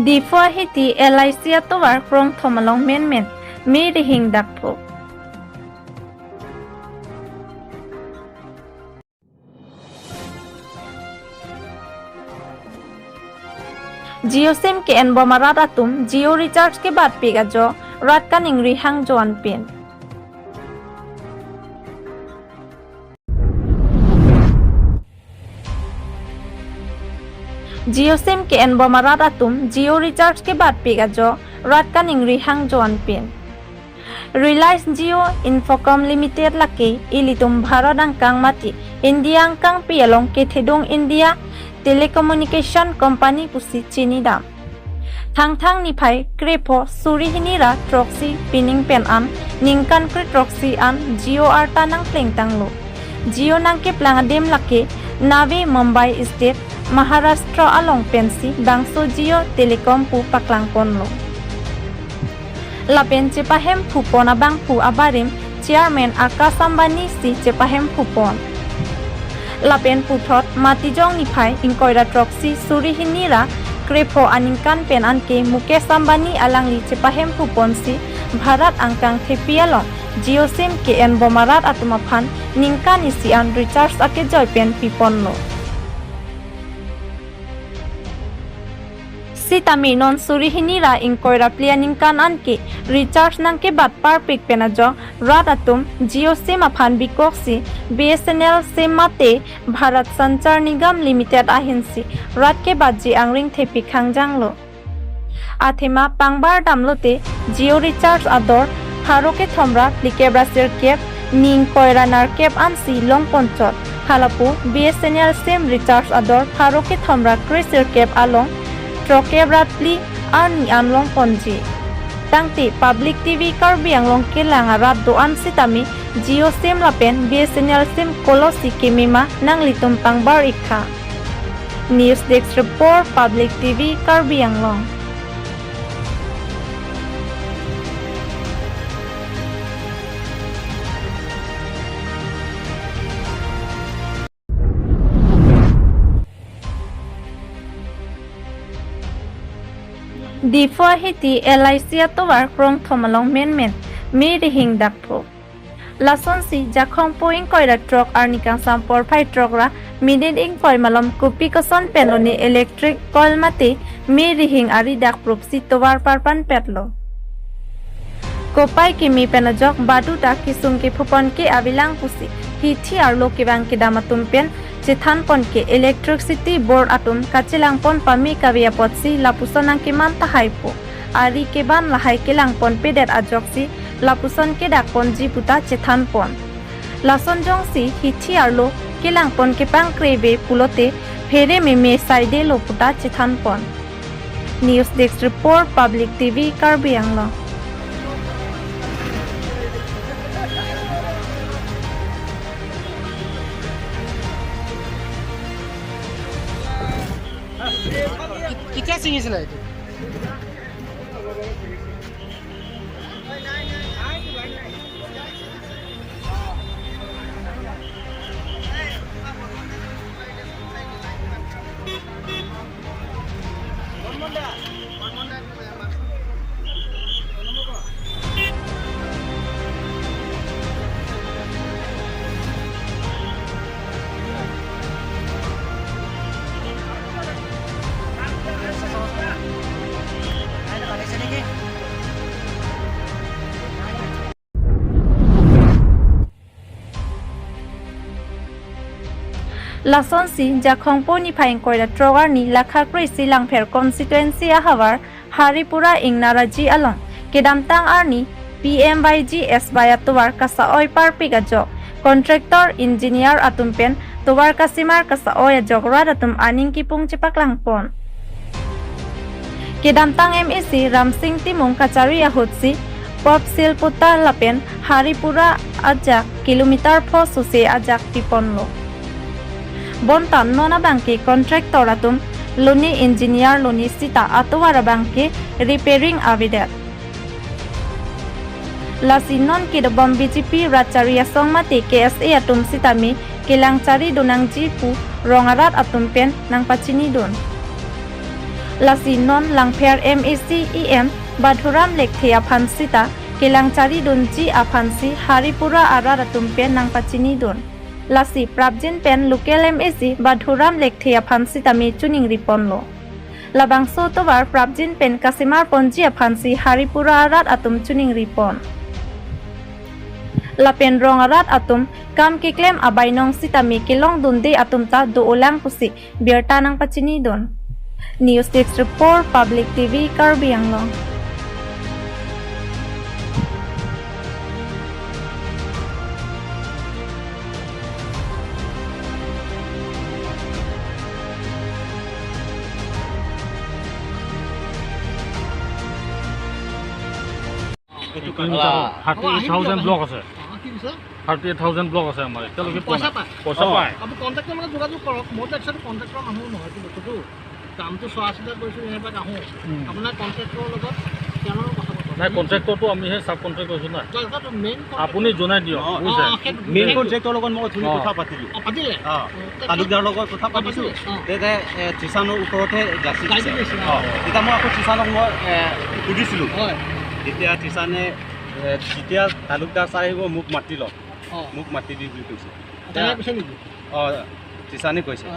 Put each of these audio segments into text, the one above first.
Di for hiti LIC atowar krong thomalong men mi rihing dakpo. Jio SIM K N बमारात Atum Jio recharge के बाद पेगा जो रात का निंगरी हंग zone pen जियो SIM के N बमारात Atum जियो recharge के बाद पेगा जो रात का निंगरी हंग जोन पेन रिलायंस जियो इन्फोकॉम लिमिटेड लके इलितुम भारत अंकांग माती इंडिया अंकांग पियलोंग के थेदोंग इंडिया टेलिकम्युनिकेशन कंपनी पुसी चीनी दाम थांग निफाय क्रेपो सुरी हिनीरा ट्रॉक्सी पिनिंग पेन आन निंकान क्रे ट्रॉक्सी आन जियो आर्टा नंग प्लेंग तांगलो जियो नंग के प्लांगदेम लके नावे Mumbai state Maharashtra along Pence बांगसो जियो टेलिकॉम पु पकलांग कोनलो लापेन चेपाहेम फुपन आबांग फु आबारिम चेयरमैन आकाश अंबानी सी चेपाहेम फुपन लापेन पुथत मातिजों निफाय इंकोयरा ट्रॉक्सी सुरी हिनीरा क्रेपो आनिंकान पेन आनके मुकेश अंबानी आलांगली चेपाहेम फुपनसी भारत अंकांग थेपियालों जियो सिम के एन बमारात आतुमाफान निंकान इसी आन रिचार्ज आके जय पेन पिपनलो सीतामी नॉन सुरी हिनीरा इंकोयरा प्लिया निंकान आनके रिचार्ज नंके बाद पार पिक पेना जो रात आतुम जियो सिम अफान बिकोक्सी BSNL सिम माते भारत संचार निगम लिमिटेड आहिंसी रात के बाद जी आंगरिंग थेपी खांगजांगलो आथेमा पांगबार दामलोते जियो रिचार्ज आदर फारो के थमरा प्लिकेब्रा सिरकेप निंग कोयरा नारकेप आनसी लोंग पंचत हालापु BSNL सिम रिचार्ज आदर फारो के थमरा क्रे सिरकेप आलोंग ट्रकेब्रातली आरनी आनलोंग पंजी तंगती पब्लिक टीवी कार्बी आंगलोंग के लांगा रात दो आन सितामी जियो सिम लापेन BSNL सिम कोलोसी केमिमा नांगलितुम पांगबार इखा news desk report public TV Karbi Anglong Di for hiti LIC atowar krong thomalong men mi rihing dakpo lason si jakhong poing koira truck arnikang sampor phai truck ra midin ing poi malom kupi koson penoni electric coil mate mi rihing ari dak propsi towar parpan petlo kopai ki mi penajok badu dak kisung ke phupon ke abilang pusi hithi arlo ke bang ke damatum pen Cithan pon ke electricity board atum kacilang pon pami kawia potsi lapuson ke man tahaipo ari ke ban lahai ke lang pon pedet ajoksi lapuson ke dak pon jiputa cithan pon lason jong si hithi arlo ke lang pon ke pang krebe pulote phere me side loputa cithan pon news desk report public TV Karbi Anglo किती सिंगिसला आहे Lason si jakhong po ni phaing koira trogar ni lakha kroi silang pher constituency a hawar haripura ing naraji along kedamtang arni PMYG SBY atowar kasa oi parpi gajo contractor engineer atumpen towar kasimar kasa oi jogra atum aning kipung cipak langpon kedamtang MEC Ramsing Timung Kachari ahutsi pop silputa lapen haripura ajak kilometer pho suse ajak piponlo bontan nona bangke contractor atum loni engineer loni sita atowara bangke repairing avidat lasinon ki dobam BJP racharia songmate KSA atum sitami kilangchari donang jipu rongarat atum pen nang pachini don lasi non langpher MACEM badhuram lekthei aphansita kelangchari donji aphansi haripura araratum pen nangpachini don lasi prabjin pen local MAC badhuram lekthei aphansita me chuning riponlo labangso tobar prabjin pen kasimar ponji aphansi haripura arat atum chuning ripon lapen rong arat atum kam kiklem abainong sitami kilong dunde atumta do olang pusi birta nang pachini don News Desk Report Public TV Karbi Anglong kilometre 38,000 block আছে 38,000 block আছে আমাৰ এতিয়ালৈকে পইচা পায় আপুনি contractor লগত যোগাযোগ কৰক মই একচুৱেলি কণ্টেক্টৰ মানুহ নহয় কিন্তু বস্তুটো কামটো চোৱা চিতা কৰিছোঁ এনেকৈ আহোঁ আপোনাৰ কণ্টেক্টৰৰ লগত তেওঁলোকৰ কথা নাই কণ্ট্ৰেক্টৰটো আমিহে চাব কণ্ট্ৰেক্ট কৰিছোঁ না আপুনি জনাই দিয়ক বুজিছে মেইন কণ্ট্ৰেক্টৰৰ লগত মই অথনি কথা পাতিলোঁ তালুকদাৰৰ লগত কথা পাতিছোঁ তেতিয়া ত্ৰিশানৰ ওপৰতহে যাচি তেতিয়া মই আকৌ ত্ৰিশানক মই সুধিছিলোঁ তেতিয়া ত্ৰিশানে যেতিয়া তালুকদাৰ চাই আহিব মোক মাতি লওক মোক মাতি দি বুলি কৈছে ত্ৰিশানে কৈছে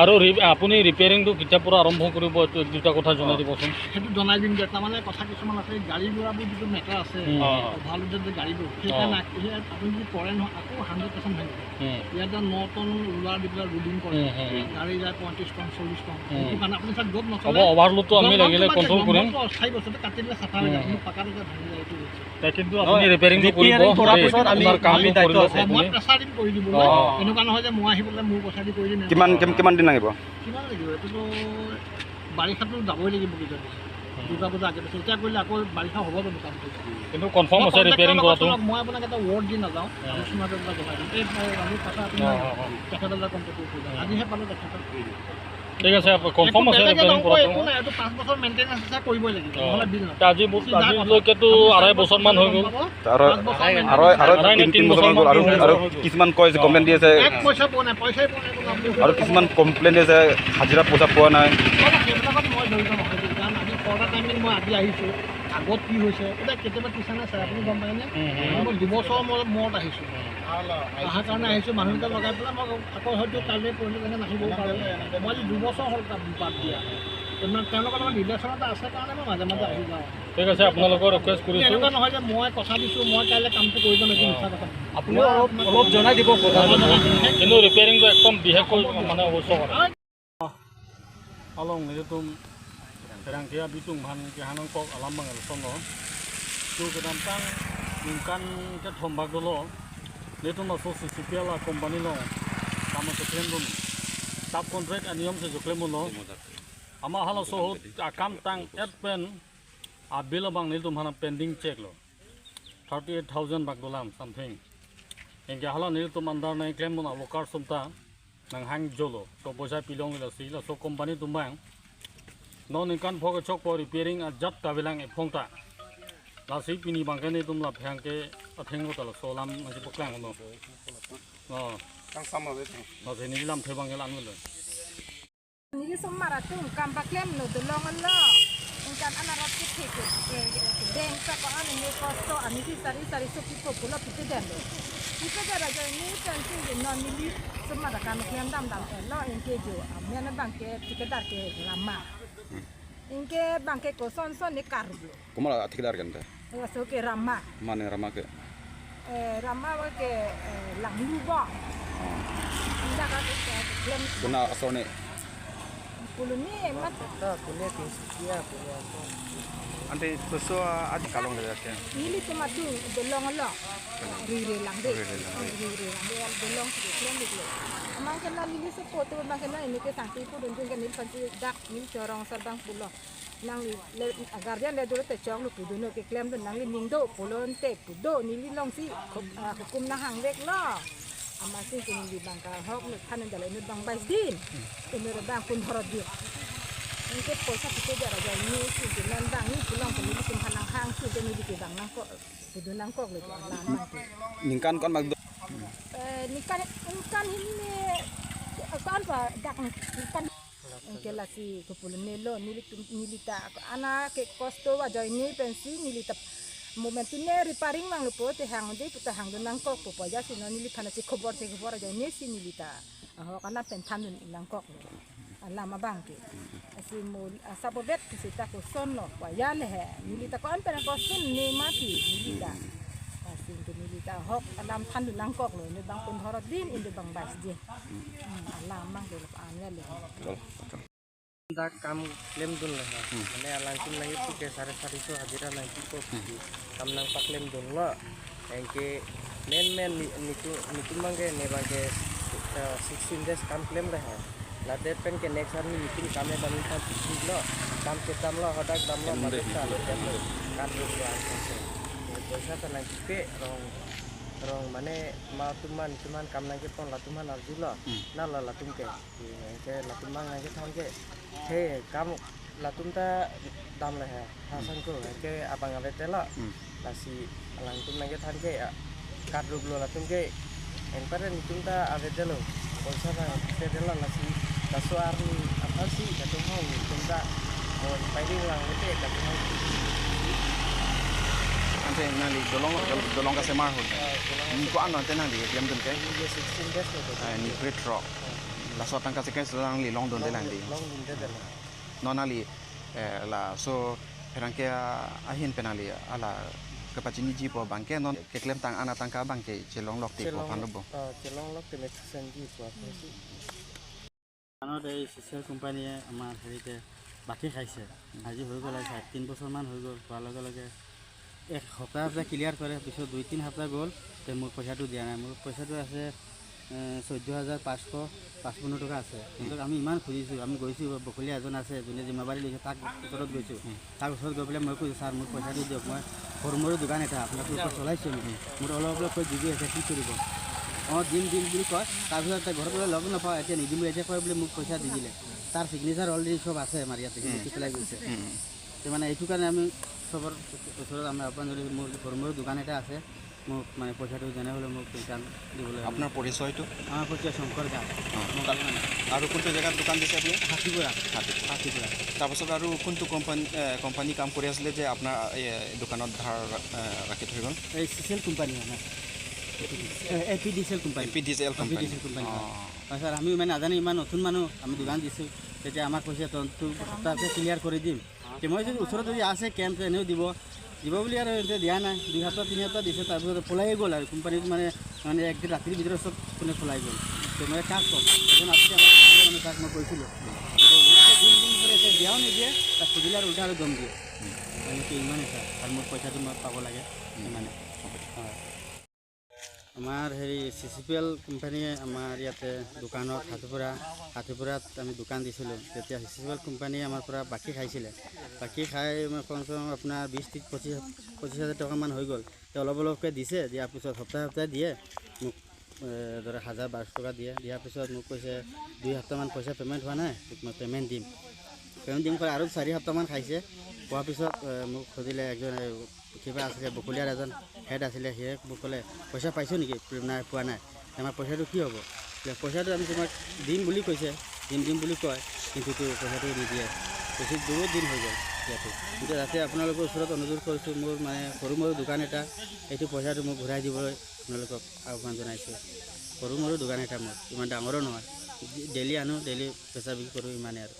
আৰু আপুনি ৰিপেয়াৰিংটো কেতিয়াৰ পৰা আৰম্ভ কৰিব এইটো দুটা কথা জনাই দিবচোন সেইটো জনাই দিম যে তাৰমানে কথা কিছুমান আছে গাড়ী ঘোঁৰাবোৰ যিটো মেটাৰ আছে ভাল যে গাড়ীবোৰ সেইকাৰণে আপুনি যদি কৰে নহয় আকৌ 100% ভাঙিব ইয়াত 9 টন ৰোলাৰ দি পেলাই ৰোলিং কৰে গাড়ী যায় 35 টন 40 টন সেইটো কাৰণে আপুনি চাওক য'ত নচলে অভাৰলোডটো আমি লাগিলে কণ্ট্ৰল কৰিম অস্থায়ী বস্তুটো কাটি দিলে চাফা হৈ যায় কিন্তু পাকাটো ভাঙি যায় এইটো কিন্তু আপুনি ৰিপেয়াৰিংটো কৰিব আপোনাৰ কামটো কৰিব মই প্ৰেছাৰ দিম কৰি দিবলৈ এনেকুৱা নহয় যে মই আহি পেলাই মোৰ পইচা দি কৰি দিম কিমান দিন লাগিব কিমান লাগিব এইটোতো বাৰিষাটো যাবই লাগিব কিজানি দুৰ্গা পূজা আগে পিছে এতিয়া কৰিলে আকৌ বাৰিষা হ'ব জানো কামটো কিন্তু কনফাৰ্ম আছে ৰিপেয়াৰিং কৰাটো মই আপোনাক এটা ৱৰ্ড দি নাযাওঁ আলোচনাটো জনাই দিম এই আমি কথা আপোনাৰ তেখেতলৈ কণ্টেক্ট কৰিছোঁ আজিহে পালোঁ তেখেতক ঠিক আছে কনফাৰ্ম আছে ৰিপেয়াৰিং কৰাটো এইটো 5 বছৰ মেইনটেনেন্স আছে কৰিবই লাগিব নহ'লে বিল আজিলৈকেতো 2.5 বছৰমান হৈ গ'ল আৰু 3 বছৰমান গ'ল আৰু কিছুমান কয় যে কমপ্লেইন দি আছে পইচা পোৱা নাই পইচাই পোৱা নাই আৰু কিছুমান কমপ্লেইন দি আছে হাজিৰা পইচা পোৱা নাই সেইবিলাকত মই জড়িত নহয় কাৰণ আমি কৰটা টাইমিং মই আজি আহিছোঁ আগত কি হৈছে এতিয়া কেতিয়াবা টিউশ্যন আছে আপুনি গম পায়নে মই 2 বছৰ মূৰত আহিছোঁ অহাৰ কাৰণে আহিছোঁ মানুহকেইটা লগাই পেলাই মই আকৌ হয়তো কাইলৈ পৰহি কাৰণে নাহিবও পাৰোঁ মই আজি 2 বছৰ হ'ল তাত বাদ দিয়া তেওঁলোকৰ লগত ৰিলেশ্যন এটা আছে কাৰণে মই মাজে মাজে আহি যাওঁ ঠিক আছে আপোনালোকৰ ৰিকুৱেষ্ট কৰিছোঁ এনেকুৱা নহয় যে মই কথা দিছোঁ মই কাইলৈ কামটো কৰি যাম এইটো মিছা কথা আপুনি অলপ জনাই দিব কিন্তু ৰিপেয়াৰিংটো একদম বিশেষকৈ মানে অৱশ্য কৰে along itu terang dia bitung han ke hanong kok alam bangal sono tu ke dampang mungkin ke thombak dulu itu masuk sisipiala company lo sama sekian dun tap kontrak aniom se joklem lo ama halo soho akam tang adpen abil bang itu mana pending check lo 38,000 bak dolam something engke halo itu mandar naik claim mo lokar sumta nang hang jolo so bosa pilong la si la so company tumbang non kan phok chok po repairing a jat ta belang e phongta la si pini bangkane tum la phang ke atheng lo ta la so lam ma ji poklang no no tang sama be no se ni lam thebang elan lo ni somara tum kam baklem no dolong lo kan anarat ke theke deng sa ko an ni kosto ani si sari so pipo pulo pitu den itu gara ni tensin de non ni somara kan klem dam lo engke jo amena bangke tikadar ke lama engke bangke ko son ni karbu kumala tikadar kan ta so ke rama mane rama ke langlu ba anda ka klem kuna asone puluni mat ta punya kinsia punya ante beso adi kalong de ya ini cuma tu dolong lo riri lang de dolong ke klem de amang kena lili se foto amang kena ini ke santi pu dun kan ni panci dak ni corong serbang pulo nang le agardian le dulu te chong lu pudu no ke klem dun nang li ning do pulon te pudo ni li long si hukum na hang dek lo amang sing kini di bangka hok lu kan ndale nu bang bais din ini bang pun horot dia ini ke posa itu jara jara ni si dengan bang ni pulang ke ni sim hanang hang si ke ni di bang nang kok pudu nang kok lu lan ningkan kon mag nikan ini kan apa dak nikan engke lasi kepulun nelo nilita anak ke kosto aja ini pensi nilita momentunya repairing mang lupo te hang de puta hang nang kok po ya sino nilita na si khobor aja ini si nilita karena pentanun nang kok alama bangke asi mul sabobet kisita ko sonno wa ya lehe nilita ko an pena ko sun ne mati nilita asi nilita hok alam tanun nang kok lo ni bang pun horot din inde bang bas je alam mang de ane le दा काम claim दोन लहा माने लांकिन लांगि पुके 450 हाजिरा लांकि को काम नां पा claim दोन ल एंके मेन नितु मांगे ने बागे 16 डेज काम क्लेम रहा लादे पेन के नेक्स्ट आर मीटिंग काम ने दाम था ल काम के दाम ल हदाक दाम ल मदद चालू काम रो पैसा त लांकि पे rong mane ma tuman kam nang ke pon la tuman arjula na la latum ke latum mang nang ke thang ke he kam latum ta dam la hai hasan ko ke abang ave tela lasi lang tum nang ke thang ke kat rub lo latum ke en pare tum ta ave telo polsa na te tela lasi kasuar apa sih katum ho tum ta mon pairing lang te katum ho ante nali dolong ka semar ho ni ko an ante nali diam dun ke ni great rock la so tang ka se ke lang li long don de landi no nali la so herang ke ahin penali ala kapacini ji po bangke non ke klem tang ana tang ka bangke chelong lok ti po pan bo chelong lok te me senji po আনত এই CCL কোম্পানীয়ে আমাৰ হেৰিতে বাকী খাইছে আজি হৈ গ'ল 3 বছৰমান হৈ গ'ল হোৱাৰ লগে লগে এক সপ্তাহ ক্লিয়াৰ কৰে পিছত 2-3 সপ্তাহ গ'ল তে মোৰ পইচাটো দিয়া নাই মোৰ পইচাটো আছে 14,555 টকা আছে কিন্তু আমি ইমান খুজিছোঁ আমি গৈছোঁ বকলীয়া এজন আছে যোনে জিম্মাবাৰী লৈছে তাক ওচৰত গৈছোঁ তাৰ ওচৰত গৈ পেলাই মই কৈছোঁ ছাৰ মোৰ পইচাটো দিয়ক মই সৰু মৰু দোকান এটা আপোনালোকে চলাইছোঁ নেকি মোৰ অলপ অলপ কৈ দিবি আছে কি কৰিব দিম বুলি কয় তাৰপিছত ঘৰত গ'লে লগ নাপাওঁ এতিয়া নিদিম বুলি এতিয়া কয় বোলে মোক পইচা দি দিলে তাৰ চিগনেচাৰ অলৰেডি চব আছে আমাৰ ইয়াতে লিখি পেলাই গৈছে মানে এইটো কাৰণে আমি চবৰ ওচৰত আমি আহ্বান জনাইছোঁ মোৰ সৰু মৰু দোকান এটা আছে মোক মানে পইচাটো যেনে হ'লেও মোক পইচা দিবলৈ আপোনাৰ পৰিচয়টো আমাৰ পৰিচয় শংকৰ গাঁও আৰু কোনটো জেগাত দোকান দিছে আপুনি হাতীপুৰা তাৰপাছত আৰু কোনটো কোম্পানী কাম কৰি আছিলে যে আপোনাৰ দোকানত ধাৰ ৰাখি থৈ গ'ল এই চিচিএল কোম্পানী আমাৰ এপিডিচিএল কোম্পানী ছাৰ আমি মানে নাজানো ইমান নতুন মানুহ আমি দোকান দিছোঁ তেতিয়া আমাক কৈছে তন্তু সপ্তাহতে ক্লিয়াৰ কৰি দিম মই যদি ওচৰত যদি আছে কেম্প এনেও দিব বুলি আৰু এতিয়া দিয়া নাই 2 সপ্তাহ 3 সপ্তাহ দিছে তাৰপিছত পলাই গ'ল আৰু কোম্পানীত মানে একদিন ৰাতিৰ ভিতৰত চব কোনে পলাই গ'ল মই কাক ক'ম এজন আছে আমাৰ তাক মই কৈছিলোঁ এতিয়া দিয়াও নিদিয়ে তাক সুধিলে আৰু উল্টা আৰু দম দিয়ে এনেকৈ ইমানেই ছাৰ আৰু মোৰ পইচাটো মই পাব লাগে ইমানে হয় আমাৰ হেৰি চিচিপিএল কোম্পানীয়ে আমাৰ ইয়াতে দোকানত হাতীপুৰাত আমি দোকান দিছিলোঁ তেতিয়া চিচিপিএল কোম্পানীয়ে আমাৰ পৰা বাকী খাইছিলে বাকী খাই কমচে কম আপোনাৰ 20-25,000 টকামান হৈ গ'ল তেওঁ অলপ অলপকৈ দিছে দিয়াৰ পিছত সপ্তাহে দিয়ে মোক ধৰক 1,000-1,200 টকা দিয়াৰ পিছত মোক কৈছে 2 সপ্তাহমান পইচা পে'মেণ্ট হোৱা নাই মই পে'মেণ্ট দিম কৰি আৰু 4 সপ্তাহমান খাইছে পোৱাৰ পিছত মোক সুধিলে একজন কিবা আছিলে বকলীয়াৰ এজন হেড আছিলে সিয়ে মোক ক'লে পইচা পাইছোঁ নেকি নাই পোৱা নাই আমাৰ পইচাটো কি হ'ব পইচাটো আমি তোমাক দিম বুলি কৈছে দিম বুলি কয় কিন্তু পইচাটো নিদিয়ে বেছি বহুত দিন হৈ গ'ল ইয়াতে এতিয়া যাতে আপোনালোকৰ ওচৰত অনুৰোধ কৰিছোঁ মোৰ মানে সৰু মৰু দোকান এটা এইটো পইচাটো মোক ঘূৰাই দিবলৈ আপোনালোকক আহ্বান জনাইছোঁ সৰু মৰু দোকান এটা মোৰ ইমান ডাঙৰো নহয় ডেইলি আনো ডেইলি পইচা বিক্ৰী কৰোঁ ইমানে আৰু